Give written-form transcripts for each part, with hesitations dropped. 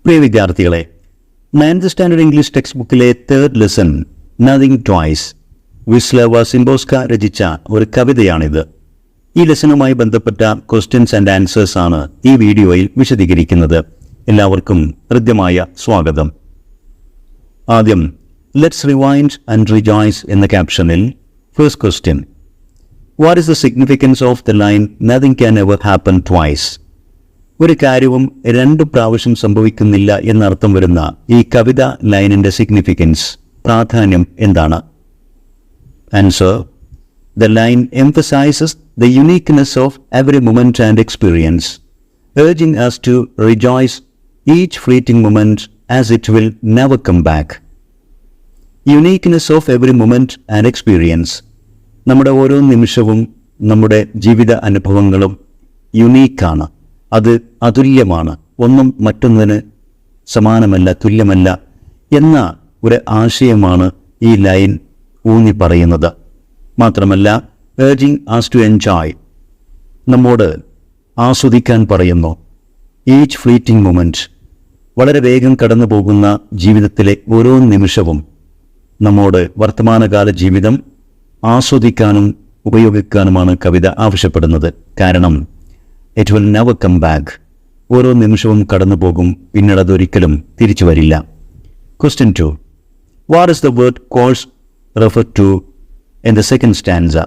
പ്രിയ വിദ്യാർത്ഥികളെ, 9th standard English text ബുക്കിലെ 3rd lesson nothing twice Wislawa Szymborska രചിച്ച ഒരു കവിതയാണിത്. ഈ ലെസണുമായി ബന്ധപ്പെട്ട ക്വസ്റ്റ്യൻസ് ആൻഡ് ആൻസേഴ്സ് ആണ് ഈ വീഡിയോയിൽ വിശദീകരിക്കുന്നത്. എല്ലാവർക്കും ഹൃദ്യമായ സ്വാഗതം. ആദ്യം ലെറ്റ്സ് റിവൈൻഡ് ആൻഡ് റിജോയ്സ് എന്ന ക്യാപ്ഷനിൽ first question, what is the significance of the line nothing can ever happen twice? ഒരു കാര്യവും 2 പ്രാവശ്യം സംഭവിക്കുന്നില്ല എന്നർത്ഥം വരുന്ന ഈ കവിത ലൈനിന്റെ സിഗ്നിഫിക്കൻസ്, പ്രാധാന്യം എന്താണ്? Answer: The line emphasizes the uniqueness of every moment and experience, urging us to rejoice each fleeting moment as it will never come back. Uniqueness of every moment and experience. നമ്മുടെ ഓരോ നിമിഷവും നമ്മുടെ ജീവിത അനുഭവങ്ങളും യുണീക്കാണ്, അത് അതുല്യമാണ്, ഒന്നും മറ്റൊന്നിന് സമാനമല്ല, തുല്യമല്ല എന്ന ഒരു ആശയമാണ് ഈ ലൈൻ ഊന്നി പറയുന്നത്. മാത്രമല്ല, urging us to enjoy, നമ്മോട് ആസ്വദിക്കാൻ പറയുന്നു. ഈച്ച് ഫ്ലീറ്റിംഗ് മൊമെന്റ്, വളരെ വേഗം കടന്നു പോകുന്ന ജീവിതത്തിലെ ഓരോ നിമിഷവും നമ്മോട് വർത്തമാനകാല ജീവിതം ആസ്വദിക്കാനും ഉപയോഗിക്കാനുമാണ് കവിത ആവശ്യപ്പെടുന്നത്. കാരണം it will never come back, ഓരോ നിമിഷവും കടന്നു പോകും, പിന്നീട് അതൊരിക്കലും തിരിച്ചു വരില്ല. Question 2, what is the word course referred to in the second stanza?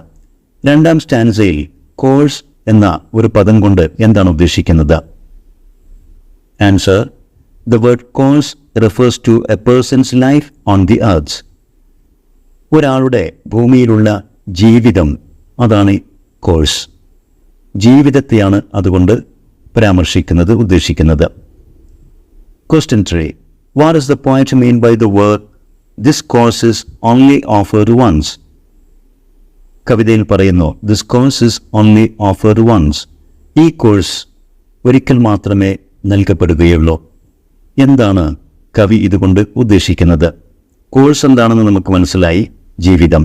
രണ്ടാം സ്റ്റാൻസയിൽ കോഴ്സ് എന്ന ഒരു പദം കൊണ്ട് എന്താണ് ഉദ്ദേശിക്കുന്നത്? Answer: the word course refers to a person's life on the earth. ഒരാളുടെ ഭൂമിയിലുള്ള ജീവിതം, അതാണ് കോഴ്സ്. ജീവിതത്തെയാണ് അതുകൊണ്ട് പരാമർശിക്കുന്നത്, ഉദ്ദേശിക്കുന്നത്. Question 3, what does the poet mean by the word this course is only offered once? കവിതയിൽ പറയുന്നു, this course is only offered once. ഈ കോഴ്സ് ഒരിക്കൽ മാത്രമേ നൽകപ്പെടുകയുള്ളൂ. എന്താണ് കവി ഇതുകൊണ്ട് ഉദ്ദേശിക്കുന്നത്? കോഴ്സ് എന്താണെന്ന് നമുക്ക് മനസ്സിലായി, ജീവിതം.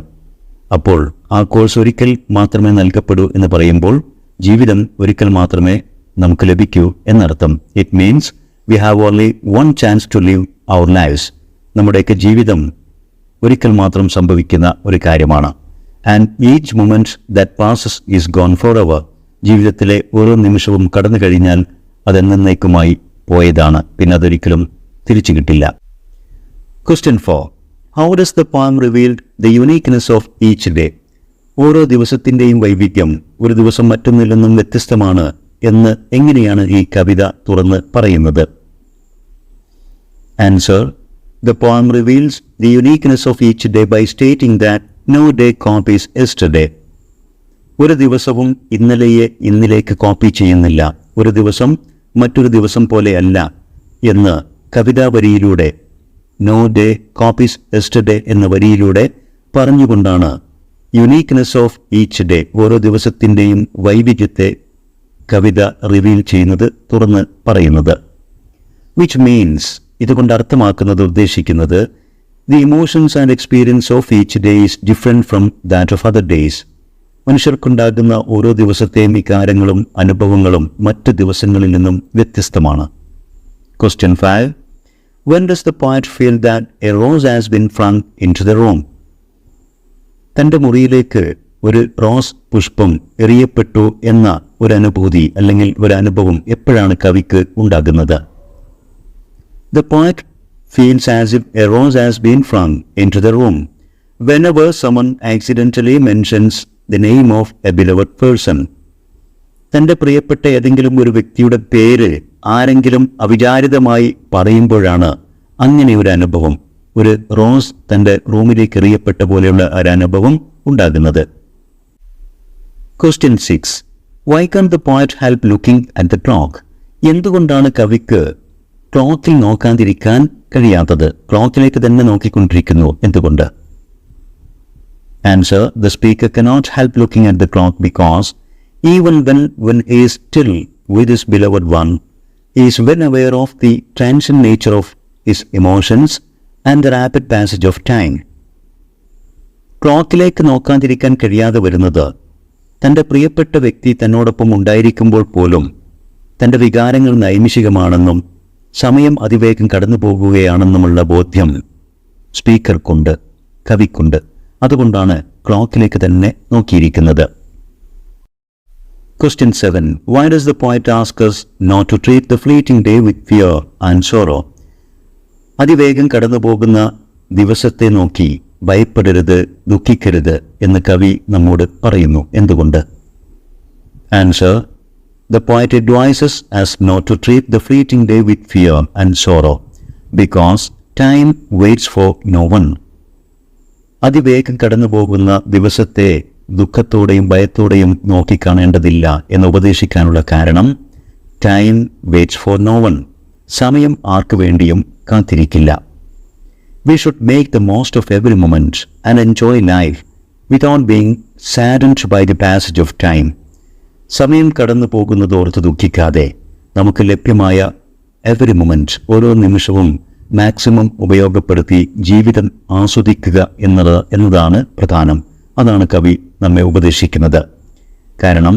അപ്പോൾ ആ കോഴ്സ് ഒരിക്കൽ മാത്രമേ നൽകപ്പെടൂ എന്ന് പറയുമ്പോൾ ജീവിതം ഒരിക്കൽ മാത്രമേ നമുക്ക് ലഭിക്കൂ എന്നർത്ഥം. It means we have only one chance to live our lives. നമ്മുടെയൊക്കെ ജീവിതം ഒരിക്കൽ മാത്രം സംഭവിക്കുന്ന ഒരു കാര്യമാണ്. And each moment that passes is gone forever. ജീവിതത്തിലെ ഓരോ നിമിഷവും കടന്നു കഴിഞ്ഞാൽ അതെന്നേക്കുമായി പോയതാണ്, പിന്നെ അതൊരിക്കലും തിരിച്ചു കിട്ടില്ല. Question 4, how does the poem reveal the uniqueness of each day? ഓരോ ദിവസത്തിൻ്റെയും വൈവിധ്യം, ഒരു ദിവസം മറ്റൊന്നിൽ നിന്നും വ്യത്യസ്തമാണ് എന്ന് എങ്ങനെയാണ് ഈ കവിത തുറന്ന് പറയുന്നത്? Answer: the poem reveals the uniqueness of each day by stating that no day copies yesterday. ഒരു ദിവസവും ഇന്നലെയെ ഇന്നിലേക്ക് കോപ്പി ചെയ്യുന്നില്ല, ഒരു ദിവസം മറ്റൊരു ദിവസം പോലെയല്ല എന്ന് കവിതാ വരിയിലൂടെ, നോ ഡേ കോപ്പീസ് യെസ്റ്റർഡേ എന്ന വരിയിലൂടെ പറഞ്ഞുകൊണ്ടാണ് യുണീക്ക്നെസ് ഓഫ് ഈച്ച് ഡേ, ഓരോ ദിവസത്തിൻ്റെയും വൈവിധ്യത്തെ കവിത റിവീൽ ചെയ്യുന്നത്, തുറന്ന് പറയുന്നത്. വിച്ച് മീൻസ്, ഇതുകൊണ്ട് അർത്ഥമാക്കുന്നത്, ഉദ്ദേശിക്കുന്നത്, the emotions and experience of each day is different from that of other days. മനുഷ്യർക്കുണ്ടാകുന്ന ഓരോ ദിവസത്തെയും വികാരങ്ങളും അനുഭവങ്ങളും മറ്റ് ദിവസങ്ങളിൽ നിന്നും വ്യത്യസ്തമാണ്. Question 5, when does the poet feel that a rose has been flung into the room? തൻ്റെ മുറിയിലേക്ക് ഒരു റോസ് പുഷ്പം എറിയപ്പെട്ടു എന്ന ഒരു അനുഭൂതി അല്ലെങ്കിൽ ഒരു അനുഭവം എപ്പോഴാണ് കവിക്ക് ഉണ്ടാകുന്നത്? The poet feels as if a rose has been flung into the room whenever someone accidentally mentions the name of a beloved person. തൻ്റെ പ്രിയപ്പെട്ട ഏതെങ്കിലും ഒരു വ്യക്തിയുടെ പേര് ആരെങ്കിലും അവിചാരിതമായി പറയുമ്പോഴാണ് അങ്ങനെ ഒരു അനുഭവം, ഒരു റോസ് തൻ്റെ റൂമിലേക്ക് എറിയപ്പെട്ട പോലെയുള്ള ഒരു അനുഭവം ഉണ്ടാകുന്നത്. Question 6, why can't the poet help looking at the clock? എന്തുകൊണ്ടാണ് കവിക്ക് ക്ലോക്കിൽ നോക്കാതിരിക്കാൻ കഴിയാത്തത്? ക്ലോക്കിലേക്ക് തന്നെ നോക്കിക്കൊണ്ടിരിക്കുന്നു, എന്തുകൊണ്ട്? Answer: the speaker cannot help looking at the clock because even when he is still with his beloved one, he is well aware of the transient nature of his emotions and the rapid passage of time. ക്ലോക്കിലേക്ക് നോക്കാതിരിക്കാൻ കഴിയാതെ വരുന്നത് തൻ്റെ പ്രിയപ്പെട്ട വ്യക്തി തന്നോടൊപ്പം ഉണ്ടായിരിക്കുമ്പോൾ പോലും തൻ്റെ വികാരങ്ങൾ നൈമിഷികമാണെന്നും സമയം അതിവേഗം കടന്നു പോകുകയാണെന്നുമുള്ള ബോധ്യം സ്പീക്കർക്കുണ്ട്, കവിക്കുണ്ട്. അതുകൊണ്ടാണ് ക്ലോക്കിലേക്ക് തന്നെ നോക്കിയിരിക്കുന്നത്. Question 7. Why does the poet ask us not to treat the fleeting day with fear and sorrow? അതിവേഗം കടന്നു പോകുന്ന ദിവസത്തെ നോക്കി ഭയപ്പെടരുത്, ദുഃഖിക്കരുത് എന്ന് കവി നമ്മോട് പറയുന്നു. എന്തുകൊണ്ട്? Answer. The poet advises us not to treat the fleeting day with fear and sorrow because time waits for no one. അതിവേഗം കടന്നു പോകുന്ന ദിവസത്തെ ദുഃഖത്തോടെയും ഭയത്തോടെയും നോക്കിക്കാണേണ്ടതില്ല എന്ന് ഉപദേശിക്കാനുള്ള കാരണം, time waits for no one, സമയം ആർക്കു വേണ്ടിയും കാത്തിരിക്കില്ല. We should make the most of every moment and enjoy life without being saddened by the passage of time. സമയം കടന്നു പോകുന്നതോർത്ത് ദുഃഖിക്കാതെ നമുക്ക് ലഭ്യമായ എവറി മൊമെന്റ്, ഓരോ നിമിഷവും മാക്സിമം ഉപയോഗപ്പെടുത്തി ജീവിതം ആസ്വദിക്കുക എന്നതാണ് പ്രധാനം. അതാണ് കവി നമ്മെ ഉപദേശിക്കുന്നത്. കാരണം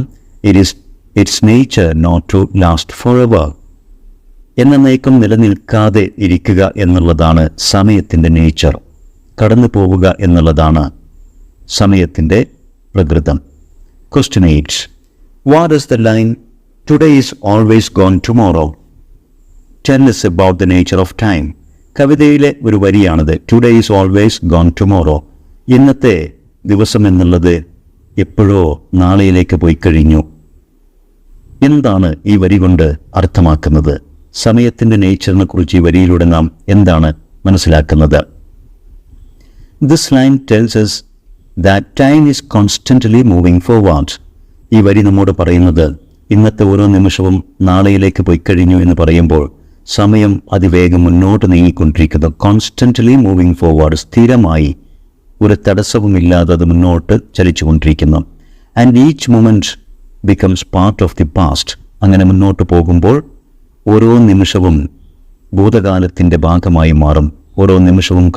it's nature not to last forever. എന്നേക്കും നിലനിൽക്കാതെ ഇരിക്കുക എന്നുള്ളതാണ് സമയത്തിൻ്റെ നേച്ചർ. കടന്നു പോവുക എന്നുള്ളതാണ് സമയത്തിൻ്റെ പ്രകൃതം. Question 8. What is the line "Today is always gone tomorrow"? Tell us about the nature of time. കവിതയിലെ ഒരു വരിയാണത്. "Today is always gone tomorrow." ഇന്നത്തെ ദിവസം എന്നുള്ളത് എപ്പോഴോ നാളെയിലേക്ക് പോയി കഴിഞ്ഞു. എന്താണ് ഈ വരി കൊണ്ട് അർത്ഥമാക്കുന്നത്? സമയത്തിൻ്റെ നേച്ചറിനെ കുറിച്ച് ഈ വരിയിലൂടെ നാം എന്താണ് മനസ്സിലാക്കുന്നത്? This line tells us that time is constantly moving forward. ഈ വരി നമ്മോട് പറയുന്നത് ഇന്നത്തെ ഓരോ നിമിഷവും നാളെയിലേക്ക് പോയി കഴിഞ്ഞു എന്ന് പറയുമ്പോൾ സമയം അതിവേഗം മുന്നോട്ട് നീങ്ങിക്കൊണ്ടിരിക്കുന്നു. കോൺസ്റ്റന്റ്ലി മൂവിങ് ഫോർവേഡ്, സ്ഥിരമായി ഒരു തടസ്സവുമില്ലാതെ അത് മുന്നോട്ട് ചലിച്ചുകൊണ്ടിരിക്കുന്നു. And each moment becomes part of the past. അങ്ങനെ മുന്നോട്ട് പോകുമ്പോൾ ഓരോ നിമിഷവും ഭൂതകാലത്തിൻ്റെ ഭാഗമായി മാറും. ഓരോ നിമിഷവും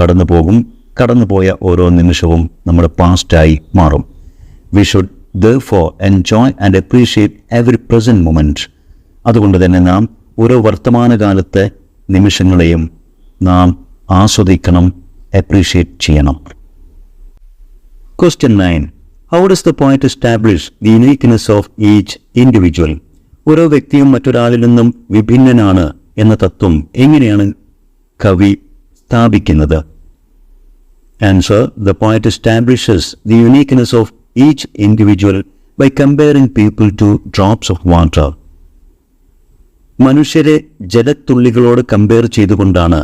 കടന്നുപോയ ഓരോ നിമിഷവും നമ്മുടെ പാസ്റ്റായി മാറും. We should therefore enjoy and appreciate every present moment. അതുകൊണ്ട് തന്നെ നാം ഓരോ വർത്തമാനകാലത്തെ നിമിഷങ്ങളെയും നാം ആസ്വദിക്കണം, അപ്രീഷിയേറ്റ് ചെയ്യണം. Question 9. How does the poet establish the uniqueness of each individual? ഓരോ വ്യക്തിയും മറ്റൊരാളിൽ നിന്നും വിഭിന്നനാണ് എന്ന തത്വം എങ്ങനെയാണ് കവി സ്ഥാപിക്കുന്നത്? Answer. The poet establishes the uniqueness of each individual by comparing people to drops of water. മനുഷ്യരെ ജലത്തുള്ളികളോട് കമ്പയർ ചെയ്തുകൊണ്ടാണ്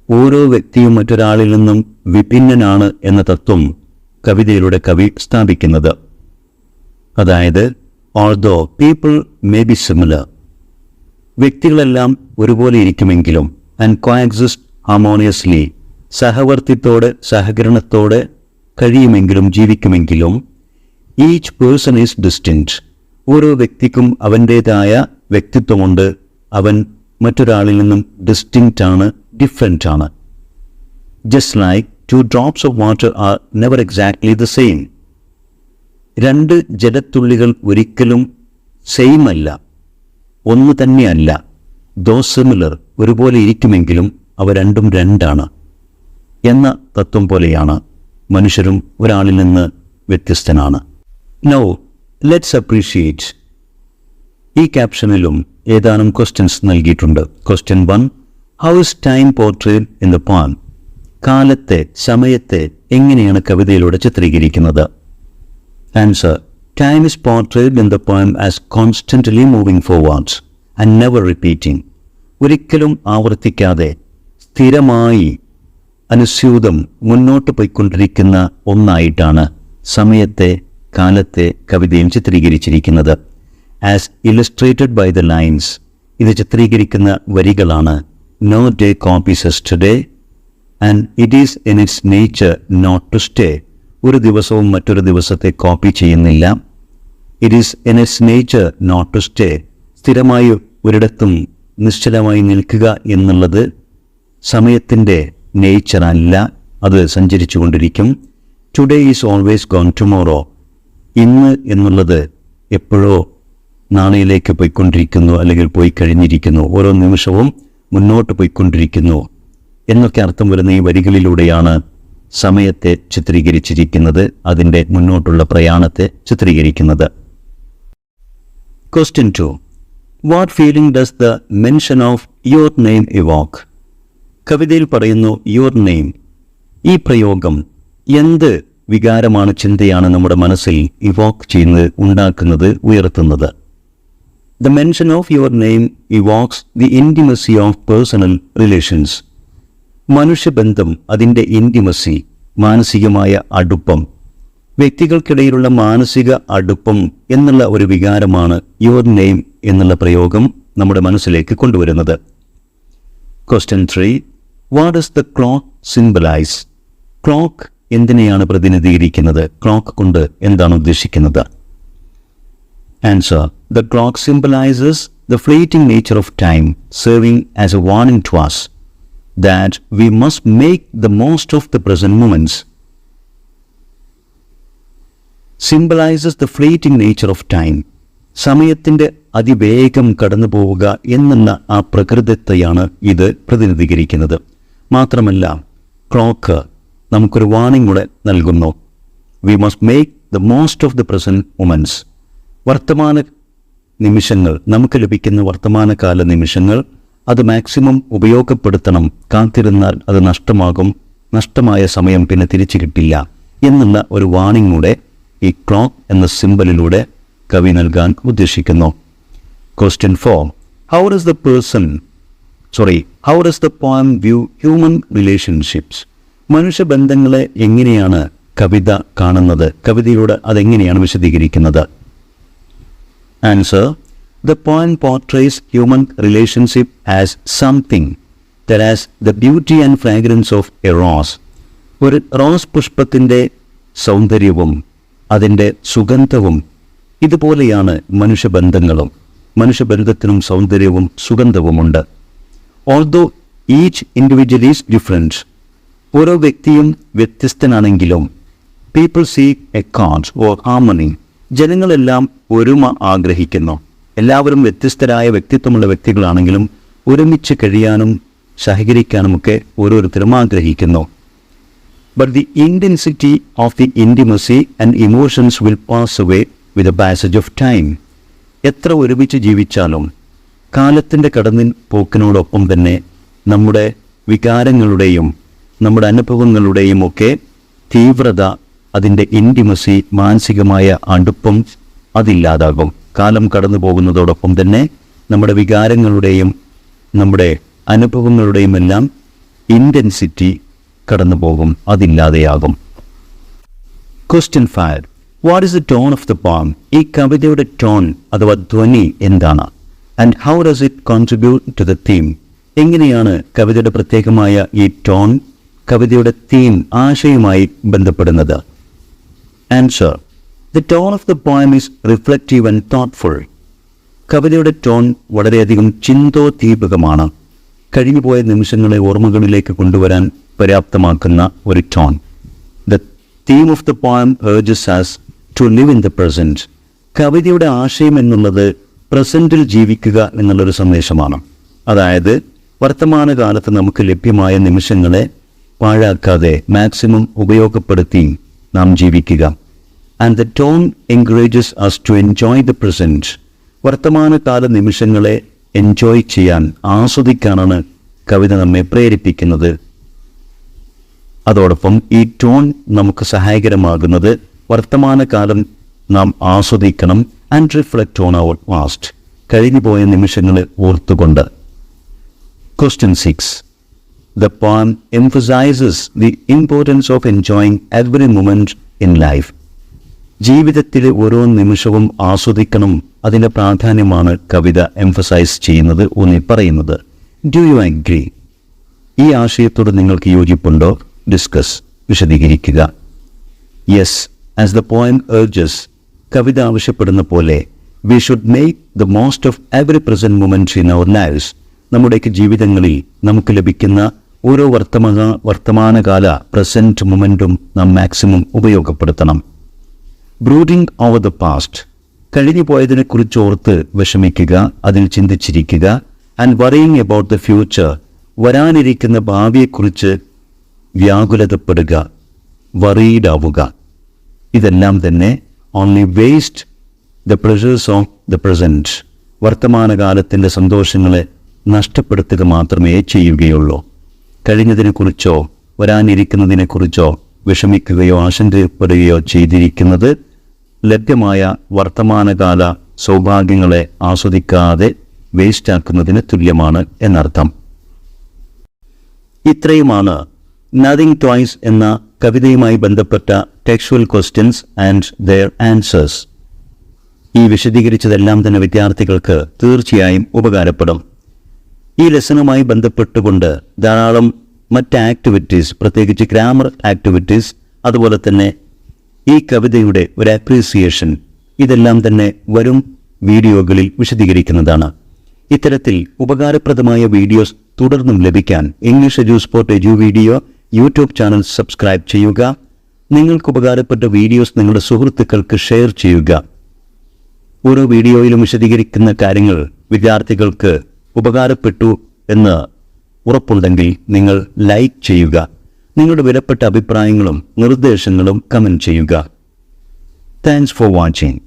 ഓരോ വ്യക്തിയും മറ്റൊരാളിൽ നിന്നും വിഭിന്നനാണ് എന്ന തത്വം കവിതയിലൂടെ കവി സ്ഥാപിക്കുന്നത്. അതായത്, although people may be similar, വ്യക്തികളെല്ലാം ഒരുപോലെ ഇരിക്കുമെങ്കിലും, and coexist harmoniously, സഹവർത്തിത്തോടെ സഹകരണത്തോടെ കഴിയുമെങ്കിലും ജീവിക്കുമെങ്കിലും, ഈച്ച് പേഴ്സൺ ഈസ് ഡിസ്റ്റിങ്ക്റ്റ്. ഓരോ വ്യക്തിക്കും അവൻ്റേതായ വ്യക്തിത്വമുണ്ട്. അവൻ മറ്റൊരാളിൽ നിന്നും ഡിസ്റ്റിങ്ക്റ്റ് ആണ്, ഡിഫറെൻ്റ് ആണ്. Just like 2 drops of water are never exactly the same. 2 ജലത്തുള്ളികൾ ഒരിക്കലും സെയിം അല്ല, ഒന്ന് തന്നെയല്ല. ദോ സിമിലർ, ഒരുപോലെ ഇരിക്കുമെങ്കിലും അവ രണ്ടും രണ്ടാണ് എന്ന തത്വം പോലെയാണ് മനുഷ്യരും ഒരാളിൽ നിന്ന് വ്യത്യസ്തനാണ്. Now, let's appreciate. ഈ ക്യാപ്ഷനിലും ഏതാനും ക്വസ്റ്റ്യൻസ് നൽകിയിട്ടുണ്ട്. Question 1. How is time portrayed in the poem? കാലത്തെ, സമയത്തെ എങ്ങനെയാണ് കവിതയിലൂടെ ചിത്രീകരിക്കുന്നത്? Answer. Time is portrayed in the poem as constantly moving forwards and never repeating. ഒരിക്കലും ആവർത്തിക്കാതെ സ്ഥിരമായി അനുസ്യൂതം മുന്നോട്ട് പോയിക്കൊണ്ടിരിക്കുന്ന ഒന്നായിട്ടാണ് സമയത്തെ, കാലത്തെ കവിതയും ചിത്രീകരിച്ചിരിക്കുന്നത്. As illustrated by the lines, ഇത് ചിത്രീകരിക്കുന്ന വരികളാണ്. No day copies yesterday and it is in its nature not to stay. ഒരു ദിവസവും മറ്റൊരു ദിവസത്തെ കോപ്പി ചെയ്യുന്നില്ല. It is in its nature not to stay. സ്ഥിരമായി ഒരിടത്തും നിശ്ചലമായി നിൽക്കുക എന്നുള്ളത് സമയത്തിൻ്റെ നേച്ചർ അല്ല, അത് സഞ്ചരിച്ചു കൊണ്ടിരിക്കും. Today is always gone tomorrow. ഇന്ന് എന്നുള്ളത് എപ്പോഴോ നാളെയിലേക്ക് പോയിക്കൊണ്ടിരിക്കുന്നു, അല്ലെങ്കിൽ പോയി കഴിഞ്ഞിരിക്കുന്നു. ഓരോ നിമിഷവും മുന്നോട്ട് പോയിക്കൊണ്ടിരിക്കുന്നു എന്നൊക്കെ അർത്ഥം വരുന്ന ഈ വരികളിലൂടെയാണ് സമയത്തെ ചിത്രീകരിച്ചിരിക്കുന്നത്, അതിൻ്റെ മുന്നോട്ടുള്ള പ്രയാണത്തെ ചിത്രീകരിക്കുന്നത്. Question 2. What feeling does the mention of your name evoke? കവിതയിൽ പറയുന്നു your name. ഈ പ്രയോഗം എന്ത് വികാരമാണ്, ചിന്തയാണ് നമ്മുടെ മനസ്സിൽ ഇവോക്ക് ചെയ്യുന്നത്, ഉണ്ടാക്കുന്നത്, ഉയർത്തുന്നത്? The mention of your name evokes the intimacy of personal relations. മനുഷ്യബന്ധം, അതിൻ്റെ ഇൻറ്റിമസി, മാനസികമായ അടുപ്പം, വ്യക്തികൾക്കിടയിലുള്ള മാനസിക അടുപ്പം എന്നുള്ള ഒരു വികാരമാണ് യുവർ നെയിം എന്നുള്ള പ്രയോഗം നമ്മുടെ മനസ്സിലേക്ക് കൊണ്ടുവരുന്നത്. Question 3. What does the clock symbolize? Clock എന്തിനെയാണ് പ്രതിനിധീകരിക്കുന്നത്? ക്ലോക്ക് കൊണ്ട് എന്താണ് ഉദ്ദേശിക്കുന്നത്? Answer. The clock symbolizes the fleeting nature of time, serving as a warning to us that we must make the most of the present moments. Symbolizes the fleeting nature of time. സമയത്തിൻ്റെ അതിവേഗം കടന്നു പോവുക എന്നുള്ള ആ പ്രകൃതത്തെയാണ് ഇത് പ്രതിനിധീകരിക്കുന്നത്. മാത്രമല്ല, clock നമുക്കൊരു വാർണിംഗ് കൂടെ നൽകുന്നു. We must make the most of the present moments. വർത്തമാന നിമിഷങ്ങൾ, നമുക്ക് ലഭിക്കുന്ന വർത്തമാനകാല നിമിഷങ്ങൾ അത് മാക്സിമം ഉപയോഗപ്പെടുത്തണം. കാത്തിരുന്നാൽ അത് നഷ്ടമാകും, നഷ്ടമായ സമയം പിന്നെ തിരിച്ചു കിട്ടില്ല എന്നുള്ള ഒരു വാർണിംഗ് കൂടെ ഈ ക്ലോക്ക് എന്ന സിംബലിലൂടെ കവി നൽകാൻ ഉദ്ദേശിക്കുന്നു. Question 4. How does the poem view human relationships? മനുഷ്യബന്ധങ്ങളെ എങ്ങനെയാണ് കവിത കാണുന്നത്? കവിതയിലൂടെ അതെങ്ങനെയാണ് വിശദീകരിക്കുന്നത്? Answer. The poem portrays human relationship as something that has the beauty and fragrance of a rose. ഒരു റോസ് പുഷ്പത്തിൻ്റെ സൗന്ദര്യവും അതിൻ്റെ സുഗന്ധവും ഇതുപോലെയാണ് മനുഷ്യബന്ധങ്ങളും. മനുഷ്യബന്ധത്തിനും സൗന്ദര്യവും സുഗന്ധവുമുണ്ട്. Although each individual is different, ഓരോ വ്യക്തിയും വ്യത്യസ്തനാണെങ്കിലും people seek a cause or harmony. ജനങ്ങളെല്ലാം ഒരുമ ആഗ്രഹിക്കുന്നു. എല്ലാവരും വ്യത്യസ്തരായ വ്യക്തിത്വമുള്ള വ്യക്തികളാണെങ്കിലും ഒരുമിച്ച് കഴിയാനും സഹകരിക്കാനുമൊക്കെ ഓരോരുത്തരും ആഗ്രഹിക്കുന്നു. But the intensity of the intimacy and emotions will pass away with the passage of time. എത്ര ഒരുമിച്ച് ജീവിച്ചാലും കാലത്തിൻ്റെ കടന്നിൻ പോക്കിനോടൊപ്പം തന്നെ നമ്മുടെ വികാരങ്ങളുടെയും നമ്മുടെ അനുഭവങ്ങളുടെയും ഒക്കെ തീവ്രത, അതിൻ്റെ ഇൻറ്റിമസി, മാനസികമായ അടുപ്പം അതില്ലാതാകും. കാലം കടന്നു പോകുന്നതോടൊപ്പം തന്നെ നമ്മുടെ വികാരങ്ങളുടെയും നമ്മുടെ അനുഭവങ്ങളുടെയും എല്ലാം ഇൻറ്റൻസിറ്റി കടന്നു പോകും, അതില്ലാതെയാകും. Question 5. What is the tone of the poem? ഈ കവിതയുടെ ടോൺ അഥവാ ധ്വനി എന്താണ്? And how does it contribute to the theme? എങ്ങനെയാണ് കവിതയുടെ പ്രത്യേകമായ ഈ ടോൺ കവിതയുടെ തീം, ആശയവുമായി ബന്ധപ്പെടുന്നത്? Answer. The tone of the poem is reflective and thoughtful. കവിതയുടെ ടോൺ വളരെയധികം ചിന്തോദ്ദീപകമാണ്. കഴിഞ്ഞുപോയ നിമിഷങ്ങളെ ഓർമ്മകളിലേക്ക് കൊണ്ടുവരാൻ പര്യാപ്തമാക്കുന്ന ഒരു tone. The theme of the poem urges us to live in the present. കവിതയുടെ ആശയം എന്നുള്ളത് പ്രസന്റിൽ ജീവിക്കുക എന്നുള്ളൊരു സന്ദേശമാണ്. അതായത് വർത്തമാനകാലത്ത് നമുക്ക് ലഭ്യമായ നിമിഷങ്ങളെ പാഴാക്കാതെ മാക്സിമം ഉപയോഗപ്പെടുത്തി നാം ജീവിക്കുക. And the tone encourages us to enjoy the present. വർത്തമാനകാല നിമിഷങ്ങളെ എൻജോയ് ചെയ്യാൻ, ആസ്വദിക്കാനാണ് കവിത നമ്മെ പ്രേരിപ്പിക്കുന്നത്. അതോടൊപ്പം ഈ ടോൺ നമുക്ക് സഹായകരമാകുന്നത് വർത്തമാനകാലം നാം ആസ്വദിക്കണം. And reflect on our past, കഴിഞ്ഞുപോയ നിമിഷങ്ങളെ ഓർത്തുകൊണ്ട്. Question 6. The poem emphasizes the importance of enjoying every moment in life. ജീവിതത്തിലെ ഓരോ നിമിഷവും ആസ്വദിക്കണം, അതിൻ്റെ പ്രാധാന്യമാണ് കവിത എംഫസൈസ് ചെയ്യുന്നത്, ഊന്നി പറയുന്നത്. Do you agree? ഈ ആശയത്തോട് നിങ്ങൾക്ക് യോജിപ്പുണ്ടോ? ഡിസ്കസ്, വിശദീകരിക്കുക. Yes, as the poem urges, കവിത ആവശ്യപ്പെടുന്ന പോലെ we should make the most of every present moment in our lives. നമ്മുടെയൊക്കെ ജീവിതങ്ങളിൽ നമുക്ക് ലഭിക്കുന്ന ഓരോ വർത്തമാനകാല പ്രസന്റ് മൊമെന്റും നാം മാക്സിമം ഉപയോഗപ്പെടുത്തണം. ബ്രൂഡിംഗ് ഓവർ ദ പാസ്റ്റ്, കഴിഞ്ഞു പോയതിനെക്കുറിച്ച് ഓർത്ത് വിഷമിക്കുക, അതിൽ ചിന്തിച്ചിരിക്കുക. And worrying about the future, വരാനിരിക്കുന്ന ഭാവിയെക്കുറിച്ച് വ്യാകുലതപ്പെടുക, വറീഡാവുക. ഇതെല്ലാം തന്നെ only waste the pleasures of the present, വർത്തമാനകാലത്തിൻ്റെ സന്തോഷങ്ങളെ നഷ്ടപ്പെടുത്തുക മാത്രമേ ചെയ്യുകയുള്ളൂ. കഴിഞ്ഞതിനെക്കുറിച്ചോ വരാനിരിക്കുന്നതിനെക്കുറിച്ചോ വിഷമിക്കുകയോ ആശങ്കപ്പെടുകയോ ചെയ്തിരിക്കുന്നത് ലഭ്യമായ വർത്തമാനകാല സൗഭാഗ്യങ്ങളെ ആസ്വദിക്കാതെ വേസ്റ്റാക്കുന്നതിന് തുല്യമാണ് എന്നർത്ഥം. ഇത്രയുമാണ് നത്തിങ് ട്വൈസ് എന്ന കവിതയുമായി ബന്ധപ്പെട്ട textual questions and their answers. ഈ വിശദീകരിച്ചതെല്ലാം തന്നെ വിദ്യാർത്ഥികൾക്ക് തീർച്ചയായും ഉപകാരപ്പെടും. ഈ ലെസണുമായി ബന്ധപ്പെട്ടുകൊണ്ട് ധാരാളം മറ്റ് ആക്ടിവിറ്റീസ്, പ്രത്യേകിച്ച് ഗ്രാമർ ആക്ടിവിറ്റീസ്, അതുപോലെ തന്നെ ഈ കവിതയുടെ ഒരു അപ്രീസിയേഷൻ, ഇതെല്ലാം തന്നെ വരും വീഡിയോകളിൽ വിശദീകരിക്കുന്നതാണ്. ഇത്തരത്തിൽ ഉപകാരപ്രദമായ വീഡിയോസ് തുടർന്നും ലഭിക്കാൻ English Eduport edu video YouTube channel subscribe ചെയ്യുക. നിങ്ങൾക്ക് ഉപകാരപ്പെട്ട വീഡിയോസ് നിങ്ങളുടെ സുഹൃത്തുക്കൾക്ക് ഷെയർ ചെയ്യുക. ഓരോ വീഡിയോയിലും വിശദീകരിക്കുന്ന കാര്യങ്ങൾ വിദ്യാർത്ഥികൾക്ക് ഉപകാരപ്പെട്ടു എന്ന് ഉറപ്പുണ്ടെങ്കിൽ നിങ്ങൾ ലൈക്ക് ചെയ്യുക. നിങ്ങളുടെ വിലപ്പെട്ട അഭിപ്രായങ്ങളും നിർദ്ദേശങ്ങളും കമൻറ്റ് ചെയ്യുക. Thanks for watching.